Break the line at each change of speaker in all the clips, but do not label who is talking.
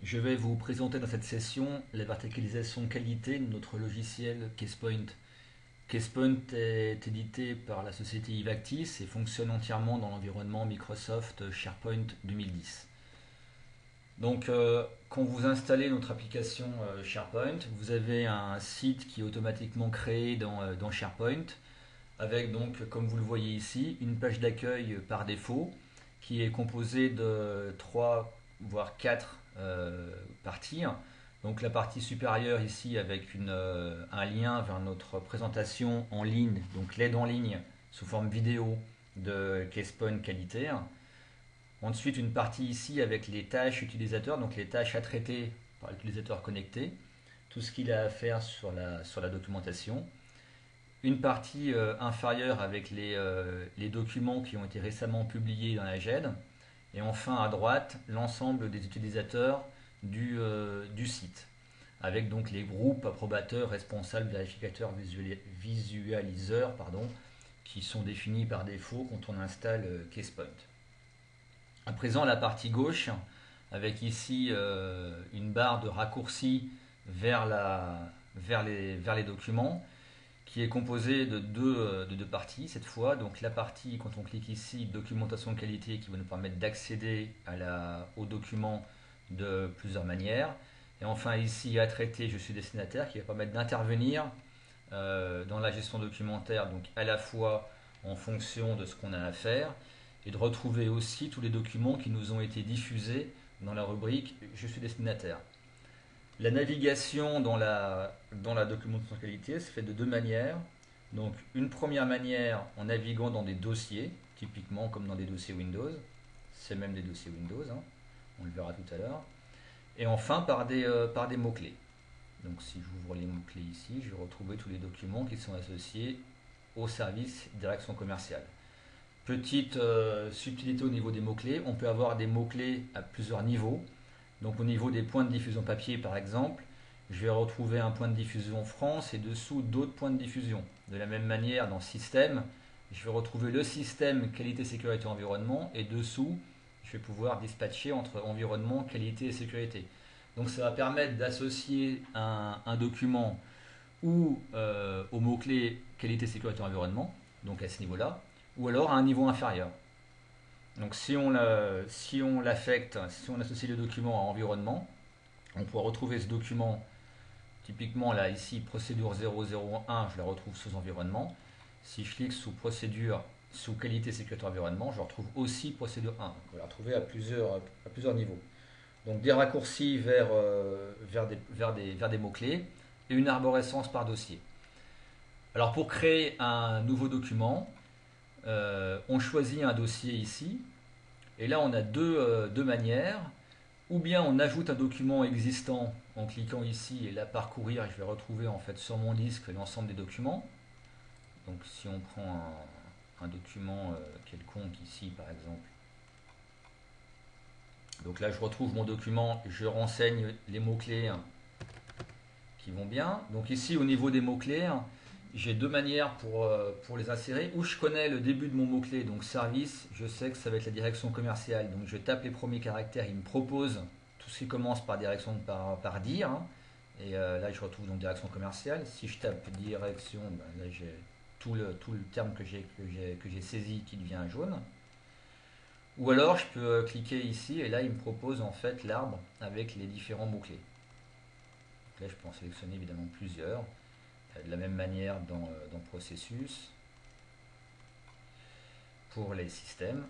Je vais vous présenter dans cette session la verticalisation qualité de notre logiciel Casepoint. Casepoint est édité par la société Ivactis et fonctionne entièrement dans l'environnement Microsoft SharePoint 2010. Donc, quand vous installez notre application SharePoint, vous avez un site qui est automatiquement créé dans SharePoint avec donc, comme vous le voyez ici, une page d'accueil par défaut qui est composée de 3 voire 4 parties. Donc la partie supérieure ici avec un lien vers notre présentation en ligne, donc l'aide en ligne sous forme vidéo de Casepoint Qualité. Ensuite une partie ici avec les tâches utilisateurs, donc les tâches à traiter par l'utilisateur connecté, tout ce qu'il a à faire sur la documentation. Une partie inférieure avec les documents qui ont été récemment publiés dans la GED. Et enfin à droite, l'ensemble des utilisateurs du site. Avec donc les groupes approbateurs, responsables, vérificateurs, visualiseurs, qui sont définis par défaut quand on installe Casepoint. À présent, la partie gauche, avec ici une barre de raccourci vers les documents, qui est composé de deux parties cette fois. Donc la partie, quand on clique ici, documentation qualité, qui va nous permettre d'accéder au document de plusieurs manières. Et enfin ici, à traiter, je suis destinataire, qui va permettre d'intervenir dans la gestion documentaire, donc à la fois en fonction de ce qu'on a à faire, et de retrouver aussi tous les documents qui nous ont été diffusés dans la rubrique je suis destinataire. La navigation dans la documentation qualité se fait de deux manières. Donc une première manière en naviguant dans des dossiers, typiquement comme dans des dossiers Windows, c'est même des dossiers Windows, hein, on le verra tout à l'heure. Et enfin par des mots-clés. Donc si j'ouvre les mots-clés ici, je vais retrouver tous les documents qui sont associés au service direction commerciale. Petite subtilité au niveau des mots-clés, on peut avoir des mots-clés à plusieurs niveaux. Donc au niveau des points de diffusion papier par exemple, je vais retrouver un point de diffusion France et dessous d'autres points de diffusion. De la même manière dans système, je vais retrouver le système qualité, sécurité, environnement et dessous, je vais pouvoir dispatcher entre environnement, qualité et sécurité. Donc ça va permettre d'associer un document ou au mot-clé qualité, sécurité, environnement, donc à ce niveau-là, ou alors à un niveau inférieur. Donc si on l'affecte, si on associe le document à environnement, on pourra retrouver ce document, typiquement là ici, procédure 001, je la retrouve sous environnement. Si je clique sous procédure, sous qualité, sécurité, environnement, je retrouve aussi procédure 1. Donc on va la retrouver à plusieurs niveaux. Donc des raccourcis vers des mots-clés et une arborescence par dossier. Alors pour créer un nouveau document, on choisit un dossier ici, et là on a deux manières. Ou bien on ajoute un document existant en cliquant ici et là parcourir, je vais retrouver en fait sur mon disque l'ensemble des documents. Donc si on prend un document quelconque ici par exemple, donc là je retrouve mon document, je renseigne les mots-clés qui vont bien. Donc ici au niveau des mots-clés, j'ai deux manières pour les insérer. Ou je connais le début de mon mot-clé, donc service, je sais que ça va être la direction commerciale. Donc je tape les premiers caractères, il me propose tout ce qui commence par direction par dire. Hein. Et là je retrouve donc direction commerciale. Si je tape direction, ben, là j'ai tout le terme que j'ai saisi qui devient jaune. Ou alors je peux cliquer ici et là il me propose en fait l'arbre avec les différents mots-clés. Là je peux en sélectionner évidemment plusieurs. De la même manière dans processus, pour les systèmes,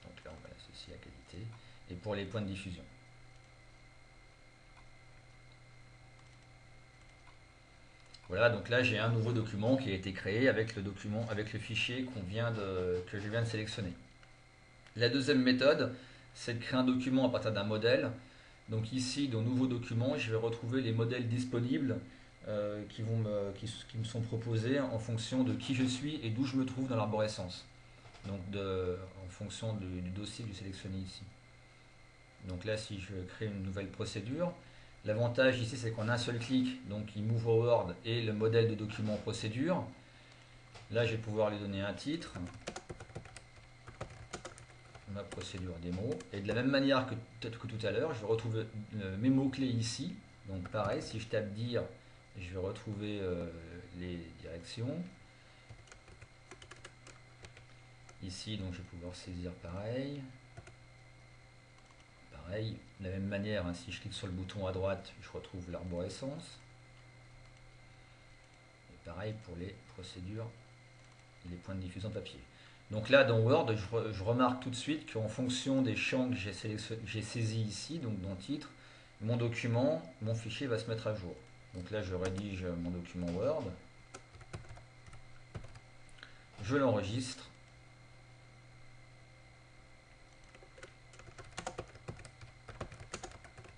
donc là on va l'associer à qualité, et pour les points de diffusion. Voilà, donc là j'ai un nouveau document qui a été créé avec le fichier que je viens de sélectionner. La deuxième méthode, c'est de créer un document à partir d'un modèle. Donc ici, dans Nouveau document, je vais retrouver les modèles disponibles qui me sont proposés en fonction de qui je suis et d'où je me trouve dans l'arborescence. Donc en fonction du dossier que j'ai sélectionné ici. Donc là, si je crée une nouvelle procédure, l'avantage ici, c'est qu'en un seul clic, donc il m'ouvre Word et le modèle de document procédure. Là, je vais pouvoir lui donner un titre. ma procédure démo. Et de la même manière que peut-être que tout à l'heure, je vais retrouver mes mots-clés ici. Donc pareil, si je tape dire, je vais retrouver les directions. Ici, donc je vais pouvoir saisir pareil. Pareil, de la même manière, hein, si je clique sur le bouton à droite, je retrouve l'arborescence. Et pareil pour les procédures, les points de diffusion papier. Donc là, dans Word, je remarque tout de suite qu'en fonction des champs que j'ai saisis ici, donc dans titre, mon document, mon fichier va se mettre à jour. Donc là, je rédige mon document Word. Je l'enregistre.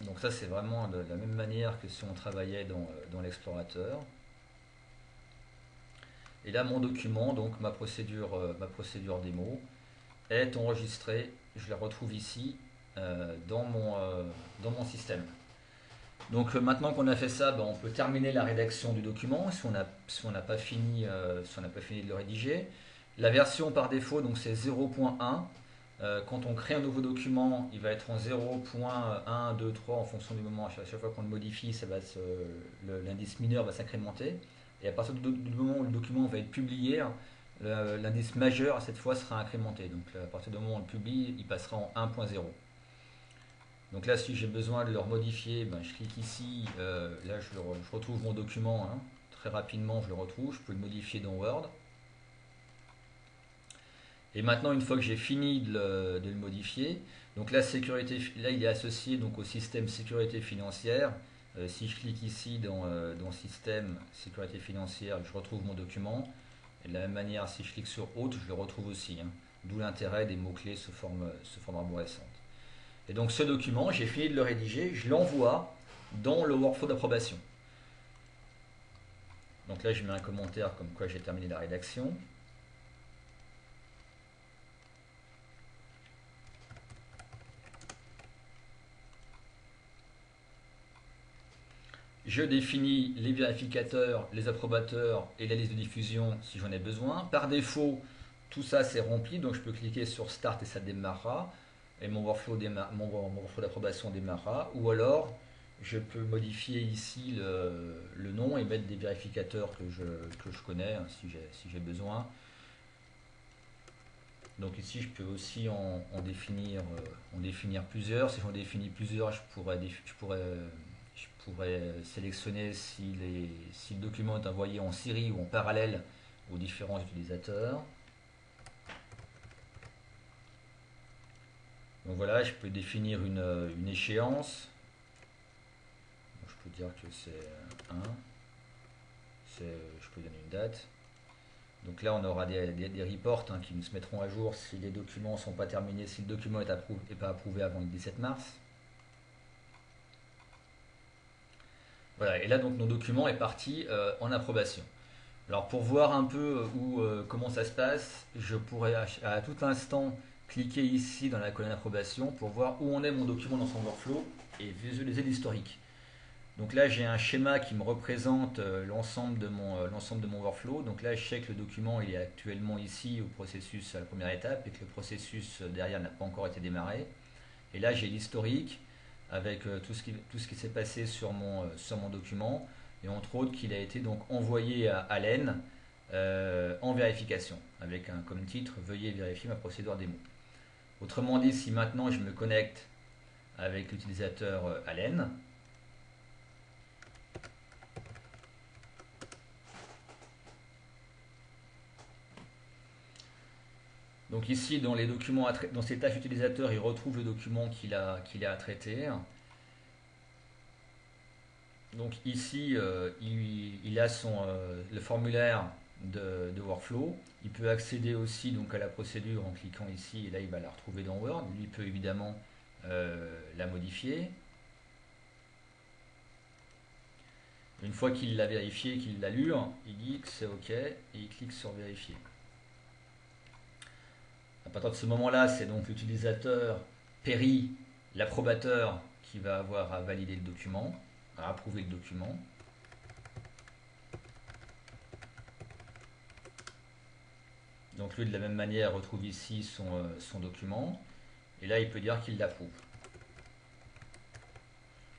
Donc ça, c'est vraiment de la même manière que si on travaillait dans l'explorateur. Et là, mon document, donc ma procédure démo, est enregistrée. Je la retrouve ici dans mon système. Donc maintenant qu'on a fait ça, ben, on peut terminer la rédaction du document si on n'a pas fini, de le rédiger. La version par défaut, donc c'est 0.1. Quand on crée un nouveau document, il va être en 0.1, 2, 3 en fonction du moment. À chaque fois qu'on le modifie, l'indice mineur va s'incrémenter. Et à partir du moment où le document va être publié, l'indice majeur cette fois sera incrémenté. Donc à partir du moment où on le publie, il passera en 1.0. Donc là, si j'ai besoin de le remodifier, ben, je clique ici. Là, je retrouve mon document. Hein. Très rapidement, je le retrouve. Je peux le modifier dans Word. Et maintenant, une fois que j'ai fini de le modifier, donc la sécurité, là, il est associé donc au système sécurité financière. Si je clique ici dans Système, sécurité financière, je retrouve mon document. Et de la même manière, si je clique sur Autre, je le retrouve aussi. Hein. D'où l'intérêt des mots-clés sous forme arborescente. Et donc ce document, j'ai fini de le rédiger, je l'envoie dans le workflow d'approbation. Donc là, je mets un commentaire comme quoi j'ai terminé la rédaction. Je définis les vérificateurs, les approbateurs et la liste de diffusion si j'en ai besoin. Par défaut, tout ça c'est rempli, donc je peux cliquer sur Start et ça démarrera. Et mon workflow d'approbation démarrera. Ou alors, je peux modifier ici le nom et mettre des vérificateurs que je connais hein, si j'ai besoin. Donc ici, je peux aussi en définir plusieurs. Si j'en définis plusieurs, je pourrais sélectionner si le document est envoyé en série ou en parallèle aux différents utilisateurs. Donc voilà, je peux définir une échéance. Je peux dire que c'est 1. Je peux donner une date. Donc là, on aura des reports hein, qui nous se mettront à jour si les documents ne sont pas terminés, si le document n'est pas approuvé avant le 17 mars. Voilà, et là, donc, nos documents est parti en approbation. Alors, pour voir un peu comment ça se passe, je pourrais à tout instant cliquer ici dans la colonne approbation pour voir où en est mon document dans son workflow et visualiser l'historique. Donc là, j'ai un schéma qui me représente l'ensemble de mon workflow. Donc là, je sais que le document il est actuellement ici au processus à la première étape et que le processus derrière n'a pas encore été démarré. Et là, j'ai l'historique avec tout ce qui s'est passé sur mon document et entre autres qu'il a été donc envoyé à Allen en vérification avec comme titre Veuillez vérifier ma procédure démo. Autrement dit, si maintenant je me connecte avec l'utilisateur Allen, donc ici, dans les documents, dans ses tâches utilisateurs, il retrouve le document qu'il a à traiter. Donc ici, il a le formulaire de workflow. Il peut accéder aussi donc à la procédure en cliquant ici, et là il va la retrouver dans Word. Lui peut évidemment la modifier. Une fois qu'il l'a vérifié, qu'il l'a lu, il dit que c'est OK et il clique sur vérifier. À partir de ce moment-là, c'est donc l'utilisateur Perry, l'approbateur, qui va avoir à valider le document, à approuver le document. Donc lui, de la même manière, retrouve ici son document. Et là, il peut dire qu'il l'approuve.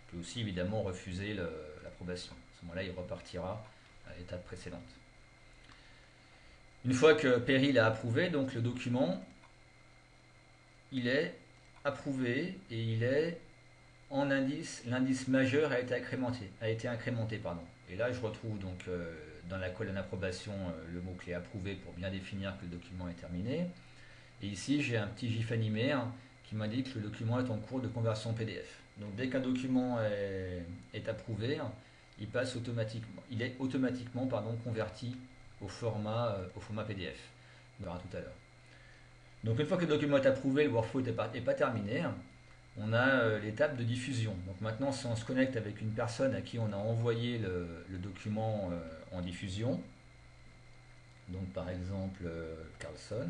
Il peut aussi évidemment refuser l'approbation. À ce moment-là, il repartira à l'étape précédente. Une fois que Perry l'a approuvé, donc le document, il est approuvé et il est en indice, l'indice majeur a été incrémenté, pardon. Et là, je retrouve donc dans la colonne approbation le mot-clé approuvé pour bien définir que le document est terminé. Et ici, j'ai un petit gif animé qui m'indique que le document est en cours de conversion PDF. Donc dès qu'un document est approuvé, il est automatiquement converti au format PDF. On verra tout à l'heure. Donc une fois que le document est approuvé, le workflow n'est pas terminé. On a l'étape de diffusion. Donc maintenant, si on se connecte avec une personne à qui on a envoyé le document en diffusion, donc par exemple Carlson,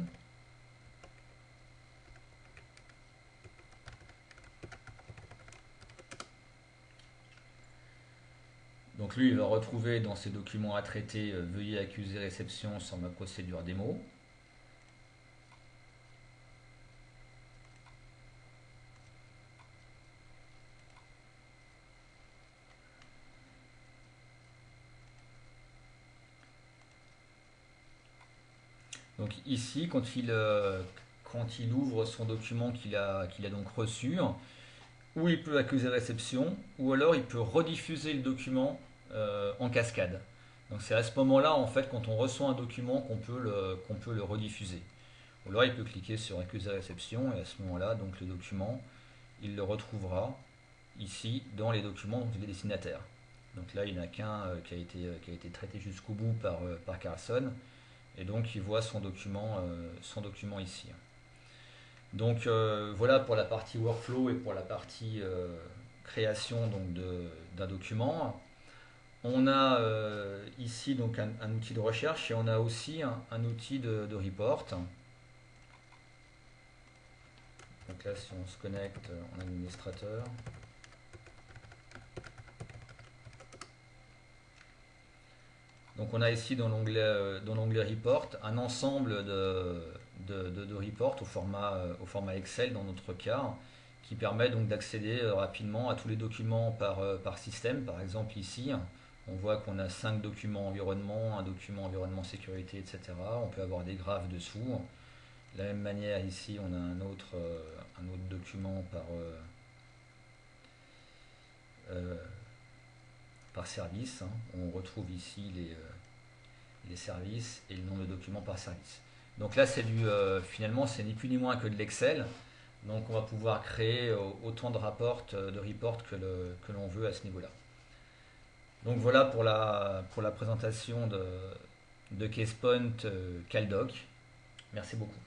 donc lui, il va retrouver dans ses documents à traiter veuillez accuser réception sur ma procédure démo. Donc ici, quand il ouvre son document qu'il a donc reçu, ou il peut accuser réception, ou alors il peut rediffuser le document en cascade. Donc c'est à ce moment-là, en fait, quand on reçoit un document qu'on peut le rediffuser. Ou alors il peut cliquer sur accuser réception, et à ce moment-là, donc le document, il le retrouvera ici dans les documents dont il est destinataire. Donc là, il n'y en a qu'un qui a été traité jusqu'au bout par Carlson, et donc il voit son document ici. Donc voilà pour la partie workflow et pour la partie création d'un document. On a ici donc un outil de recherche et on a aussi un outil de report. Donc là, si on se connecte en administrateur, donc on a ici dans l'onglet report un ensemble de reports au format Excel dans notre cas, qui permet donc d'accéder rapidement à tous les documents par système. Par exemple ici, on voit qu'on a 5 documents environnement, un document environnement sécurité, etc. On peut avoir des graphes dessous. De la même manière ici, on a un autre document par service. On retrouve ici les services et le nombre de documents par service. Donc là, finalement, c'est ni plus ni moins que de l'Excel. Donc on va pouvoir créer autant de reports que l'on veut à ce niveau-là. Donc voilà pour la présentation de CasePoint CalDoc. Merci beaucoup.